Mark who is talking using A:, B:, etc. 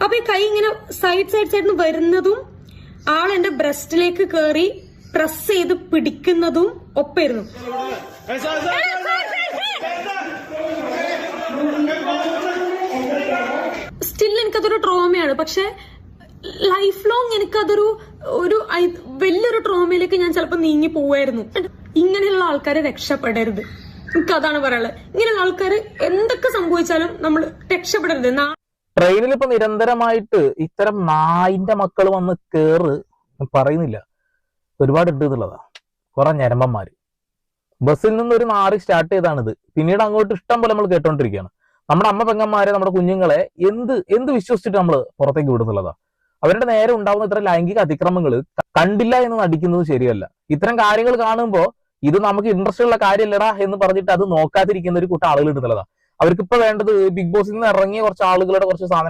A: അപ്പൊ ഈ കൈ ഇങ്ങനെ സൈഡ് വരുന്നതും ആൾ എന്റെ ബ്രസ്റ്റിലേക്ക് കയറി പ്രസ് ചെയ്ത് പിടിക്കുന്നതും ഒപ്പായിരുന്നു. സ്റ്റിൽ എനിക്കതൊരു ട്രോമയാണ്. പക്ഷെ ലൈഫ് ലോങ് എനിക്കതൊരു വലിയൊരു ട്രോമയിലേക്ക് ഞാൻ ചിലപ്പോൾ നീങ്ങി പോവായിരുന്നു. ഇങ്ങനെയുള്ള ആൾക്കാരെ രക്ഷപ്പെടരുത്. എനിക്കതാണ് പറയാനുള്ളത്. ഇങ്ങനെയുള്ള ആൾക്കാർ എന്തൊക്കെ സംഭവിച്ചാലും നമ്മൾ രക്ഷപ്പെടരുത്.
B: ട്രെയിനിൽ ഇപ്പൊ നിരന്തരമായിട്ട് ഇത്തരം നായിന്റെ മക്കൾ വന്ന് കേറ് പറയുന്നില്ല, ഒരുപാട് ഉണ്ട് എന്നുള്ളതാ. കുറെ ഞരമ്പന്മാര് ബസ്സിൽ നിന്ന് ഒരു നാറി സ്റ്റാർട്ട് ചെയ്താണിത്. പിന്നീട് അങ്ങോട്ട് ഇഷ്ടം പോലെ നമ്മൾ കേട്ടോണ്ടിരിക്കുകയാണ്. നമ്മുടെ അമ്മ പെങ്ങന്മാരെ, നമ്മുടെ കുഞ്ഞുങ്ങളെ എന്ത് വിശ്വസിച്ചിട്ട് നമ്മൾ പുറത്തേക്ക് വിടുന്നുള്ളതാ. അവരുടെ നേരെ ഉണ്ടാവുന്ന ഇത്തരം ലൈംഗിക അതിക്രമങ്ങൾ കണ്ടില്ല എന്ന് നടിക്കുന്നത് ശരിയല്ല. ഇത്തരം കാര്യങ്ങൾ കാണുമ്പോൾ ഇത് നമുക്ക് ഇൻട്രസ്റ്റ് ഉള്ള കാര്യമല്ലടാ എന്ന് പറഞ്ഞിട്ട് അത് നോക്കാതിരിക്കുന്ന ഒരു കൂട്ടം ആളുകൾ ഉണ്ടെന്നുള്ളതാ. അവർക്കിപ്പോ വേണ്ടത് ബിഗ് ബോസിൽ നിന്ന് ഇറങ്ങിയ കുറച്ച് ആളുകളുടെ കുറച്ച് സാധനം